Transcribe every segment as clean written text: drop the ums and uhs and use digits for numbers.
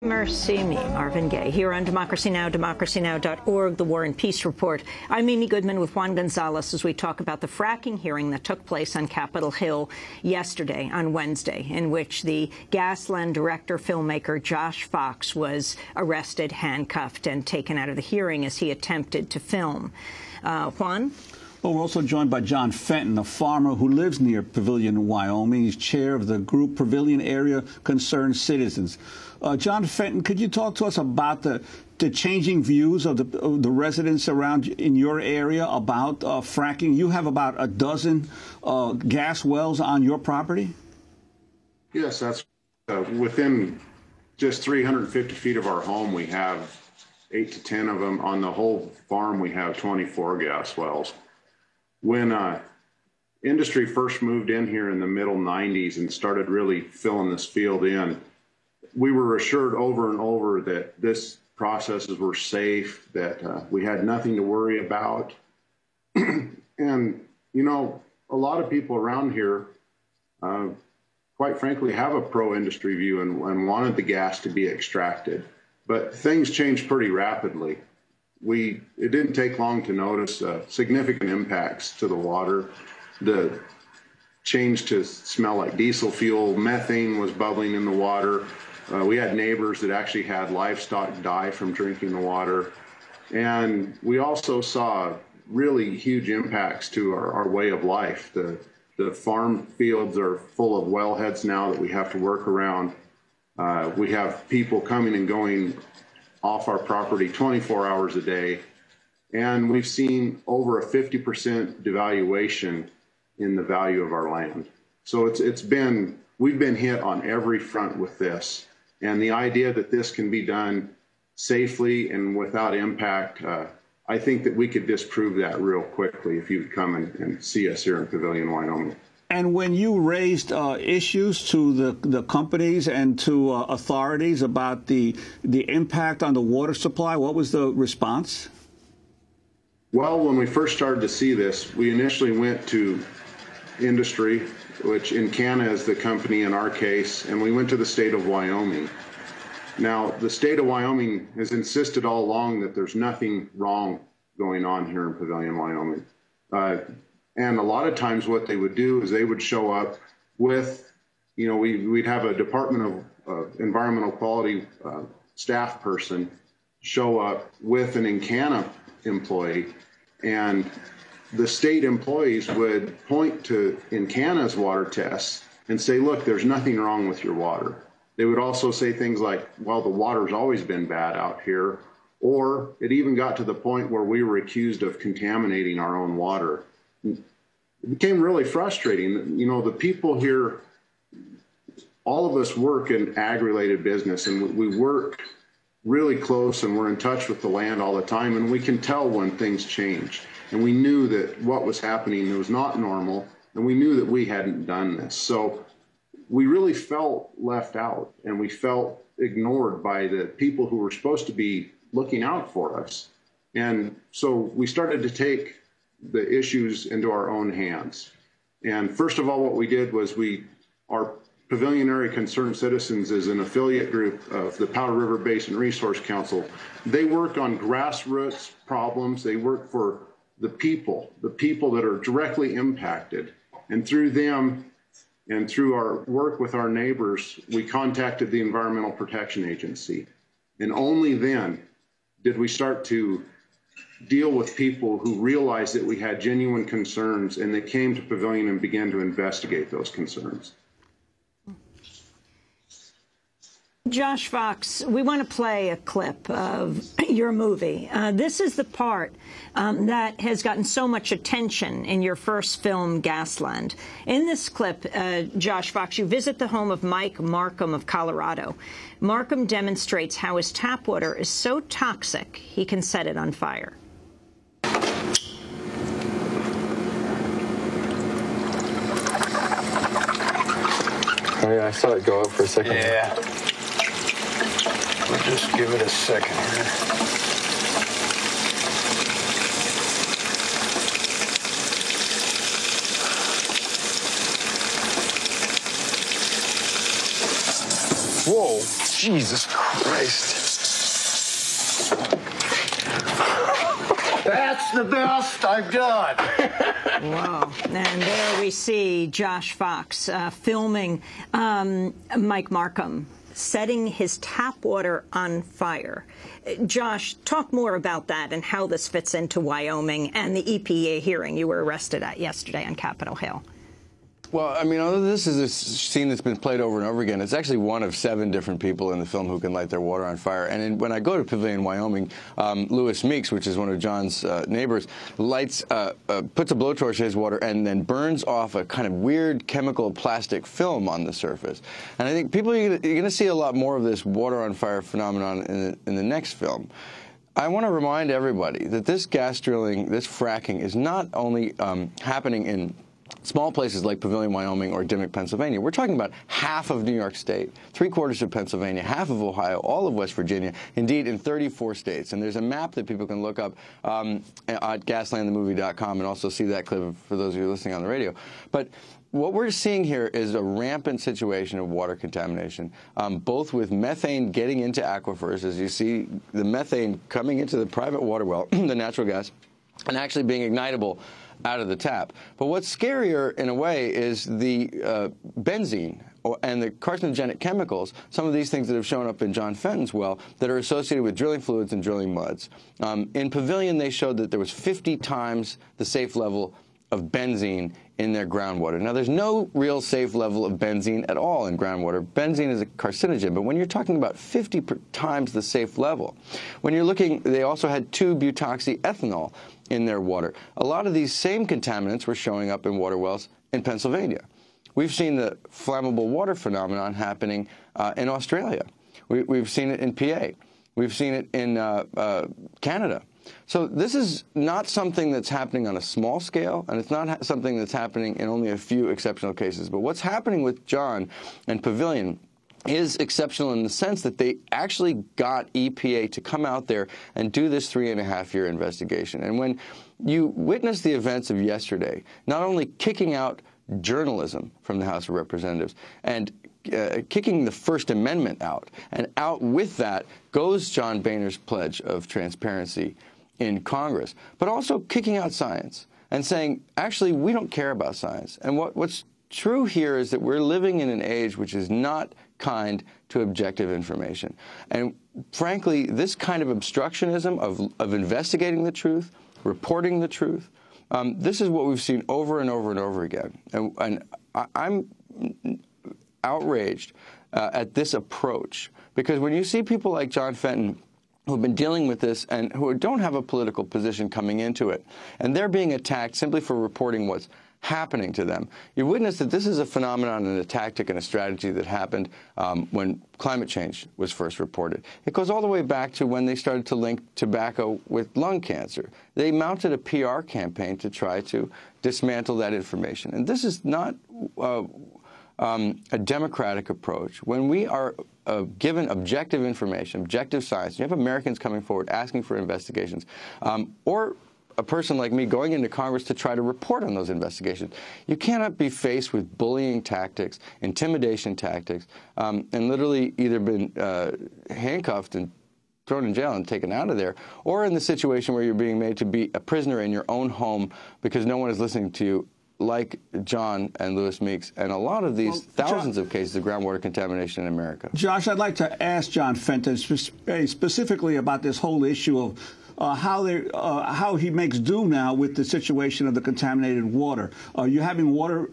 Mercy me, Marvin Gaye, here on Democracy Now!, democracynow.org, the War and Peace Report. I'm Mimi Goodman with Juan Gonzalez as we talk about the fracking hearing that took place on Capitol Hill yesterday, on Wednesday, in which the Gasland director, filmmaker Josh Fox was arrested, handcuffed, and taken out of the hearing as he attempted to film. Juan? Well, we're also joined by John Fenton, a farmer who lives near Pavillion, Wyoming. He's chair of the group Pavillion Area Concerned Citizens. John Fenton, could you talk to us about the changing views of the residents around in your area about fracking? You have about a dozen gas wells on your property? Yes, that's within just 350 feet of our home. We have 8 to 10 of them. On the whole farm, we have 24 gas wells. When industry first moved in here in the middle 90s and started really filling this field in, we were assured over and over that this processes were safe, that we had nothing to worry about. And, you know, a lot of people around here, quite frankly, have a pro-industry view and wanted the gas to be extracted. But things changed pretty rapidly. It didn't take long to notice significant impacts to the water. The change to smell like diesel fuel, methane was bubbling in the water. We had neighbors that actually had livestock die from drinking the water. And we also saw really huge impacts to our way of life. The farm fields are full of wellheads now that we have to work around. We have people coming and going off our property 24 hours a day. And we've seen over a 50% devaluation in the value of our land. So we've been hit on every front with this. And the idea that this can be done safely and without impact, I think that we could disprove that real quickly if you would come and see us here in Pavillion, Wyoming. And when you raised issues to the companies and to authorities about the impact on the water supply, what was the response? Well, when we first started to see this, we initially went to industry, which Encana is the company in our case, and we went to the state of Wyoming. Now, the state of Wyoming has insisted all along that there's nothing wrong going on here in Pavillion, Wyoming. And a lot of times what they would do is they would show up with, you know, we'd have a Department of Environmental Quality staff person show up with an Encana employee, and the state employees would point to Encana's water tests and say, look, there's nothing wrong with your water. They would also say things like, well, the water's always been bad out here. Or it even got to the point where we were accused of contaminating our own water. It became really frustrating. You know, the people here, all of us work in ag-related business, and we work really close, and we're in touch with the land all the time, and we can tell when things change. And we knew that what was happening was not normal, and we knew that we hadn't done this. So we really felt left out, and we felt ignored by the people who were supposed to be looking out for us. And so we started to take the issues into our own hands. And first of all, what we did was our Pavillion Area Concerned Citizens is an affiliate group of the Powder River Basin Resource Council. They work on grassroots problems. They work for the people that are directly impacted. And through them and through our work with our neighbors, we contacted the Environmental Protection Agency. And only then did we start to deal with people who realized that we had genuine concerns, and they came to Pavillion and began to investigate those concerns. Josh Fox, we want to play a clip of your movie. This is the part that has gotten so much attention in your first film, Gasland. In this clip, Josh Fox, you visit the home of Mike Markham of Colorado. Markham demonstrates how his tap water is so toxic he can set it on fire. Oh, yeah, I saw it go up for a second. Yeah. We'll just give it a second here. Whoa. Jesus Christ. That's the best I've done. Wow. And there we see Josh Fox filming Mike Markham setting his tap water on fire. Josh, talk more about that and how this fits into Wyoming and the EPA hearing you were arrested at yesterday on Capitol Hill. Well, I mean, although this is a scene that's been played over and over again, it's actually one of 7 different people in the film who can light their water on fire. And when I go to Pavillion, Wyoming, Lewis Meeks, which is one of John's neighbors, puts a blowtorch in his water and then burns off a kind of weird chemical plastic film on the surface. And I think people, you're going to see a lot more of this water on fire phenomenon in the next film. I want to remind everybody that this gas drilling, this fracking, is not only happening in small places like Pavillion, Wyoming, or Dimmock, Pennsylvania. We're talking about half of New York State, 3/4 of Pennsylvania, half of Ohio, all of West Virginia, indeed in 34 states. And there's a map that people can look up at gaslandthemovie.com and also see that clip for those of you listening on the radio. But what we're seeing here is a rampant situation of water contamination, both with methane getting into aquifers, as you see the methane coming into the private water well, the natural gas, and actually being ignitable out of the tap. But what's scarier, in a way, is the benzene and the carcinogenic chemicals, some of these things that have shown up in John Fenton's well that are associated with drilling fluids and drilling muds. In Pavillion, they showed that there was 50 times the safe level of benzene in their groundwater. Now, there's no real safe level of benzene at all in groundwater. Benzene is a carcinogen, but when you're talking about 50 times the safe level, when you're looking, they also had 2-butoxyethanol in their water. A lot of these same contaminants were showing up in water wells in Pennsylvania. We've seen the flammable water phenomenon happening in Australia. We've seen it in PA. We've seen it in Canada. So this is not something that's happening on a small scale, and it's not something that's happening in only a few exceptional cases. But what's happening with John and Pavillion is exceptional in the sense that they actually got EPA to come out there and do this 3.5-year investigation. And when you witness the events of yesterday, not only kicking out journalism from the House of Representatives and kicking the First Amendment out, and out with that goes John Boehner's pledge of transparency in Congress, but also kicking out science and saying, actually, we don't care about science. And what's true here is that we're living in an age which is not kind to objective information. And frankly, this kind of obstructionism of investigating the truth, reporting the truth, this is what we've seen over and over and over again. And I'm outraged at this approach, because when you see people like John Fenton who've been dealing with this and who don't have a political position coming into it, and they're being attacked simply for reporting what's happening to them, you witness that this is a phenomenon and a tactic and a strategy that happened when climate change was first reported. It goes all the way back to when they started to link tobacco with lung cancer. They mounted a PR campaign to try to dismantle that information. And this is not a democratic approach. When we are given objective information, objective science, you have Americans coming forward asking for investigations, or a person like me going into Congress to try to report on those investigations. You cannot be faced with bullying tactics, intimidation tactics, and literally either been handcuffed and thrown in jail and taken out of there, or in the situation where you're being made to be a prisoner in your own home because no one is listening to you, like John and Lewis Meeks, and a lot of these thousands of cases of groundwater contamination in America. Josh, I'd like to ask John Fenton specifically about this whole issue of how he makes do now with the situation of the contaminated water. Are you having water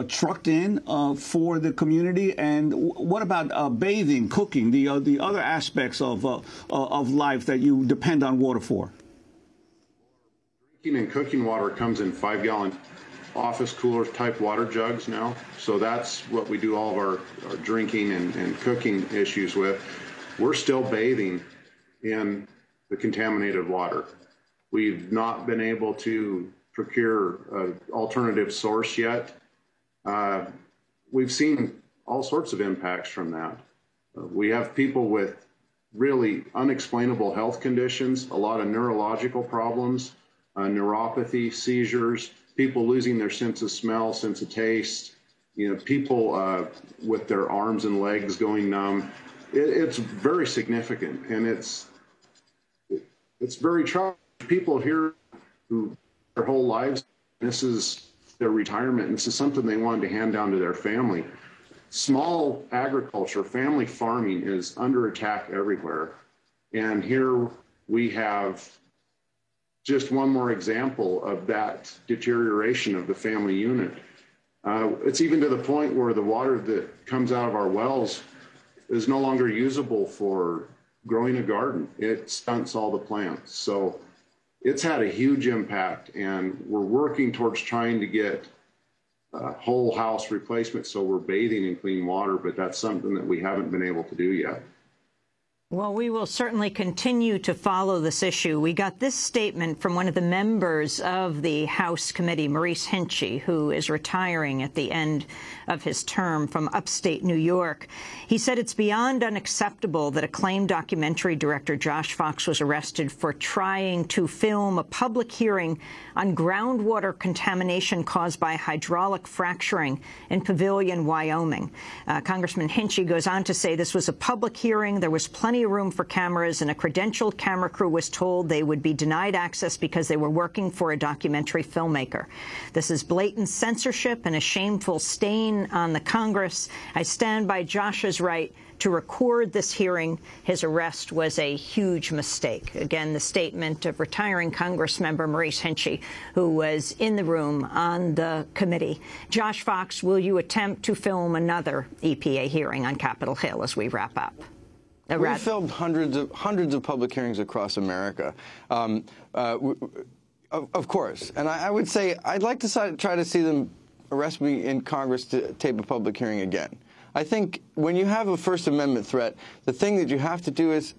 trucked in for the community? And what about bathing, cooking, the other aspects of life that you depend on water for? Drinking and cooking water comes in 5-gallon office cooler type water jugs now. So that's what we do all of our drinking and cooking issues with. We're still bathing in the contaminated water. We've not been able to procure an alternative source yet. We've seen all sorts of impacts from that. We have people with really unexplainable health conditions, a lot of neurological problems, neuropathy, seizures, people losing their sense of smell, sense of taste, people with their arms and legs going numb. it's very significant, and it's very troubling. People here who their whole lives, this is their retirement, and this is something they wanted to hand down to their family. Small agriculture, family farming is under attack everywhere. And here we have just one more example of that deterioration of the family unit. It's even to the point where the water that comes out of our wells is no longer usable for growing a garden. It stunts all the plants. So it's had a huge impact, and we're working towards trying to get whole house replacement so we're bathing in clean water, but that's something that we haven't been able to do yet. Well, we will certainly continue to follow this issue. We got this statement from one of the members of the House committee, Maurice Hinchey, who is retiring at the end of his term from upstate New York. He said it's beyond unacceptable that acclaimed documentary director Josh Fox was arrested for trying to film a public hearing on groundwater contamination caused by hydraulic fracturing in Pavillion, Wyoming. Congressman Hinchey goes on to say this was a public hearing. There was plenty of room for cameras, and a credentialed camera crew was told they would be denied access because they were working for a documentary filmmaker. This is blatant censorship and a shameful stain on the Congress. I stand by Josh's right to record this hearing. His arrest was a huge mistake. Again, the statement of retiring Congressmember Maurice Hinchey, who was in the room on the committee. Josh Fox, will you attempt to film another EPA hearing on Capitol Hill as we wrap up? We filmed hundreds of public hearings across America. Of course. And I would say I'd like to try to see them arrest me in Congress to tape a public hearing again. I think when you have a First Amendment threat, the thing that you have to do is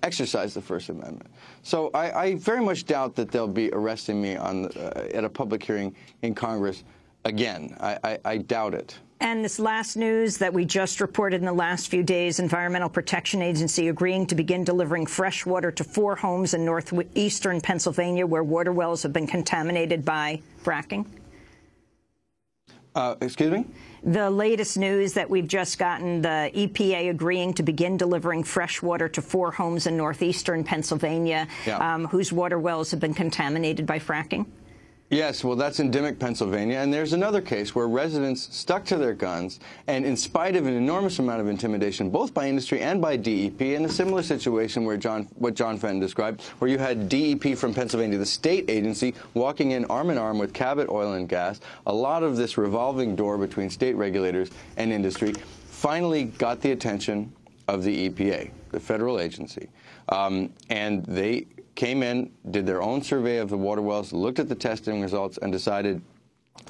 exercise the First Amendment. So I very much doubt that they'll be arresting me at a public hearing in Congress again. I doubt it. And this last news that we just reported in the last few days, Environmental Protection Agency agreeing to begin delivering fresh water to 4 homes in northeastern Pennsylvania where water wells have been contaminated by fracking. Excuse me? The latest news that we've just gotten, the EPA agreeing to begin delivering fresh water to 4 homes in northeastern Pennsylvania, whose water wells have been contaminated by fracking. Yes, well, that's in Dimock, Pennsylvania, and there's another case where residents stuck to their guns, and in spite of an enormous amount of intimidation, both by industry and by DEP, in a similar situation where what John Fenton described, where you had DEP from Pennsylvania, the state agency, walking in arm in arm with Cabot Oil and Gas, a lot of this revolving door between state regulators and industry, finally got the attention of the EPA, the federal agency, and they came in, did their own survey of the water wells, looked at the testing results, and decided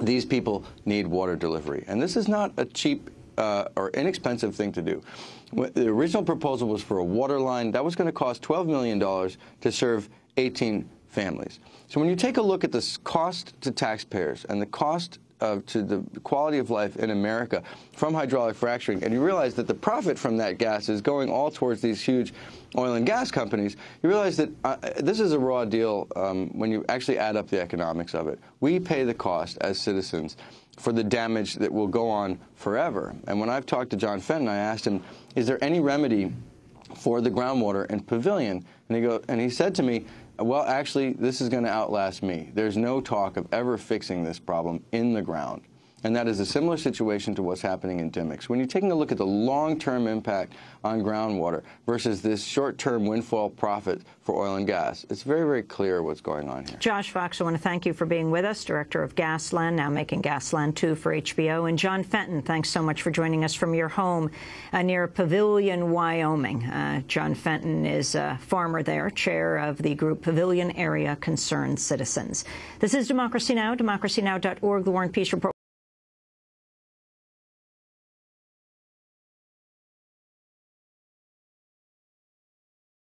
these people need water delivery. And this is not a cheap or inexpensive thing to do. The original proposal was for a water line. That was going to cost $12 million to serve 18 families. So when you take a look at the cost to taxpayers and the cost to the quality of life in America from hydraulic fracturing, and you realize that the profit from that gas is going all towards these huge oil and gas companies, you realize that this is a raw deal when you actually add up the economics of it. We pay the cost as citizens for the damage that will go on forever. And when I've talked to John Fenton, I asked him, is there any remedy for the groundwater in Pavillion? And he said to me, well, actually, this is going to outlast me. There's no talk of ever fixing this problem in the ground. And that is a similar situation to what's happening in Dimock. When you're taking a look at the long-term impact on groundwater versus this short-term windfall profit for oil and gas, it's very, very clear what's going on here. Josh Fox, I want to thank you for being with us, director of Gasland, now making Gasland 2 for HBO. And John Fenton, thanks so much for joining us from your home near Pavillion, Wyoming. John Fenton is a farmer there, chair of the group Pavillion Area Concerned Citizens. This is Democracy Now!, democracynow.org, The War and Peace Report.